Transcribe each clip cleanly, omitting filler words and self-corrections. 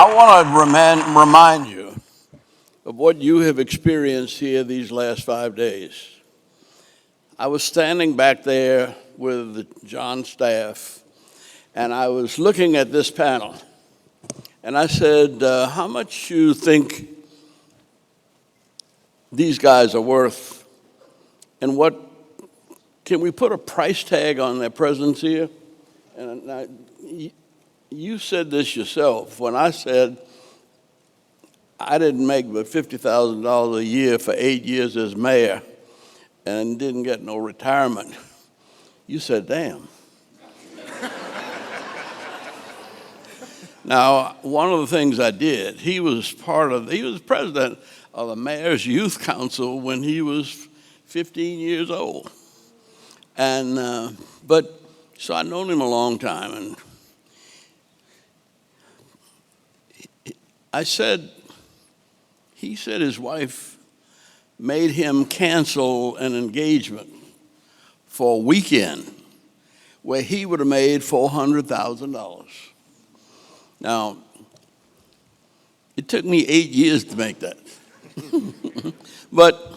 I want to remind you of what you have experienced here these last 5 days. I was standing back there with John's staff, and I was looking at this panel, and I said, how much you think these guys are worth, and what, can we put a price tag on their presence here? And you said this yourself when I said I didn't make but $50,000 a year for 8 years as mayor and didn't get no retirement. You said, damn. Now, one of the things I did, he was president of the Mayor's Youth Council when he was 15 years old. And, so I've known him a long time, and he said his wife made him cancel an engagement for a weekend where he would have made $400,000. Now, it took me 8 years to make that. But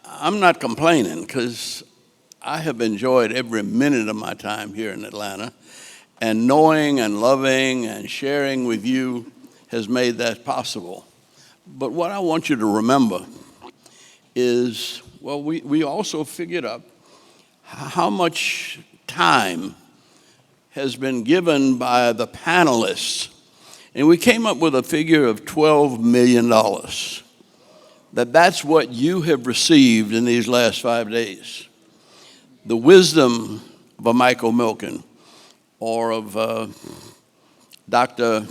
I'm not complaining because I have enjoyed every minute of my time here in Atlanta, and knowing and loving and sharing with you has made that possible. But what I want you to remember is, well, we also figured up how much time has been given by the panelists. And we came up with a figure of $12 million. That's what you have received in these last 5 days. The wisdom of a Michael Milken or of Dr.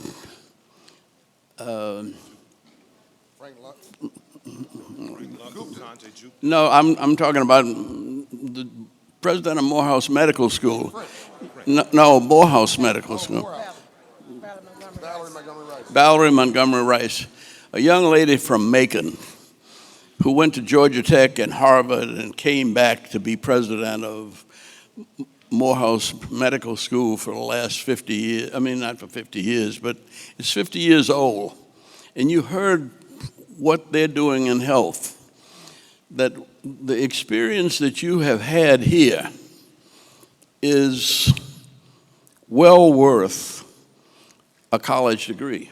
No, I'm talking about the president of Morehouse Medical School. No, Morehouse Medical School. Valerie Montgomery Rice, a young lady from Macon who went to Georgia Tech and Harvard and came back to be president of Morehouse Medical School for the last 50 years. I mean, not for 50 years, but it's 50 years old. And you heard what they're doing in health, that the experience that you have had here is well worth a college degree.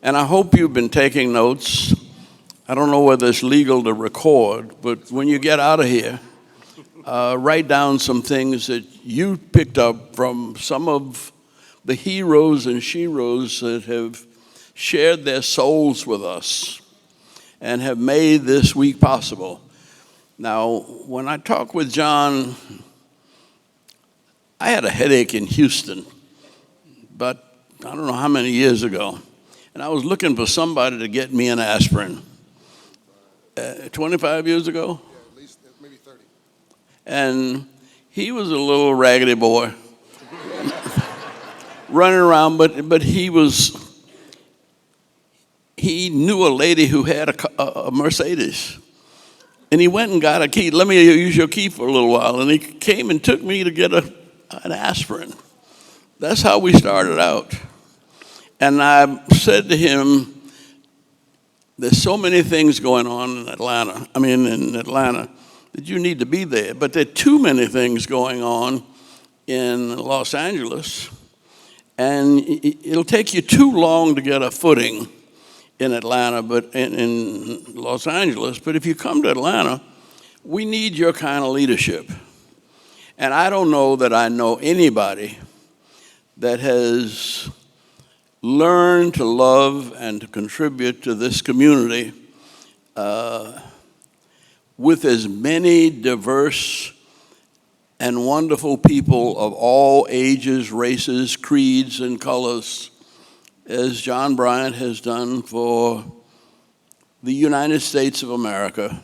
And I hope you've been taking notes. I don't know whether it's legal to record, but when you get out of here, write down some things that you picked up from some of the heroes and sheroes that have shared their souls with us and have made this week possible. Now, when I talk with John, I had a headache in Houston, but I don't know how many years ago, and I was looking for somebody to get me an aspirin. 25 years ago? Yeah, at least maybe 30. And he was a little raggedy boy running around, but he knew a lady who had a Mercedes. And he went and got a key. Let me use your key for a little while. And he came and took me to get an aspirin. That's how we started out. And I said to him, there's so many things going on in Atlanta, that you need to be there. But there are too many things going on in Los Angeles. And it'll take you too long to get a footing in Atlanta, but in Los Angeles. But if you come to Atlanta, we need your kind of leadership. And I don't know that I know anybody that has learned to love and to contribute to this community with as many diverse and wonderful people of all ages, races, creeds, and colors as John Bryant has done for the United States of America.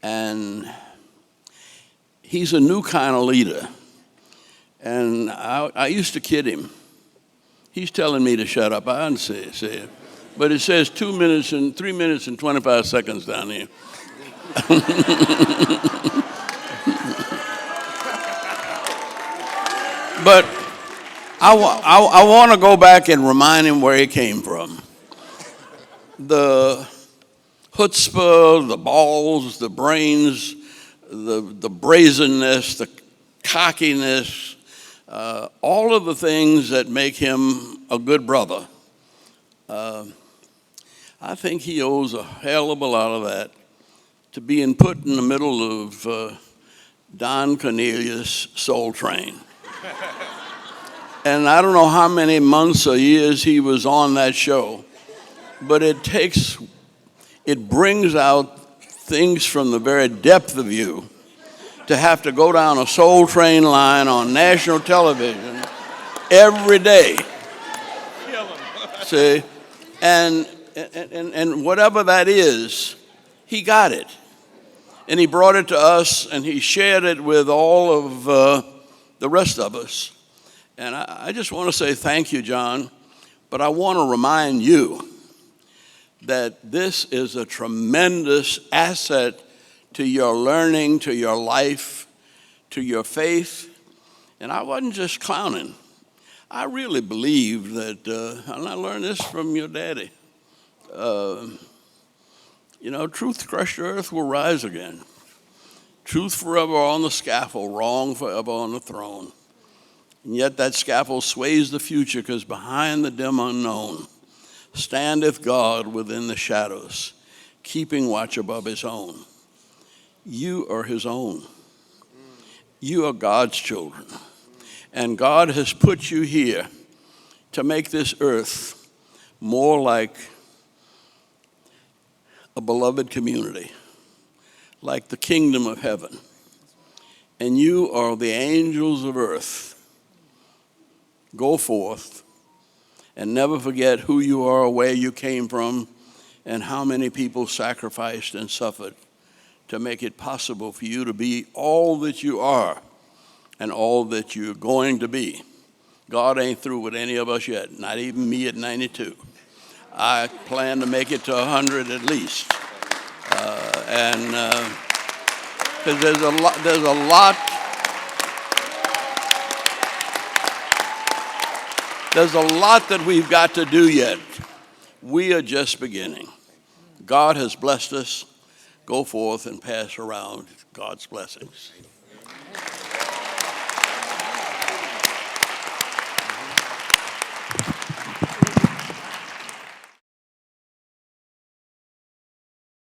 And he's a new kind of leader. And I used to kid him. He's telling me to shut up. I didn't say it. But it says 3 minutes and 25 seconds down here. I want to go back and remind him where he came from. The chutzpah, the balls, the brains, the brazenness, the cockiness, all of the things that make him a good brother. I think he owes a hell of a lot of that to being put in the middle of Don Cornelius' Soul Train. And I don't know how many months or years he was on that show, but it brings out things from the very depth of you to have to go down a Soul Train line on national television every day. See, and whatever that is, he got it. And he brought it to us, and he shared it with all of the rest of us. And I just want to say thank you, John, but I want to remind you that this is a tremendous asset to your learning, to your life, to your faith. And I wasn't just clowning. I really believe that, and I learned this from your daddy, truth crushed to earth will rise again. Truth forever on the scaffold, wrong forever on the throne. And yet that scaffold sways the future, because behind the dim unknown standeth God within the shadows, keeping watch above his own. You are his own. You are God's children. And God has put you here to make this earth more like a beloved community, like the kingdom of heaven. And you are the angels of earth. Go forth and never forget who you are, where you came from, and how many people sacrificed and suffered to make it possible for you to be all that you are and all that you're going to be. God ain't through with any of us yet, not even me at 92. I plan to make it to 100 at least. Because there's a lot that we've got to do yet. We are just beginning. God has blessed us. Go forth and pass around God's blessings.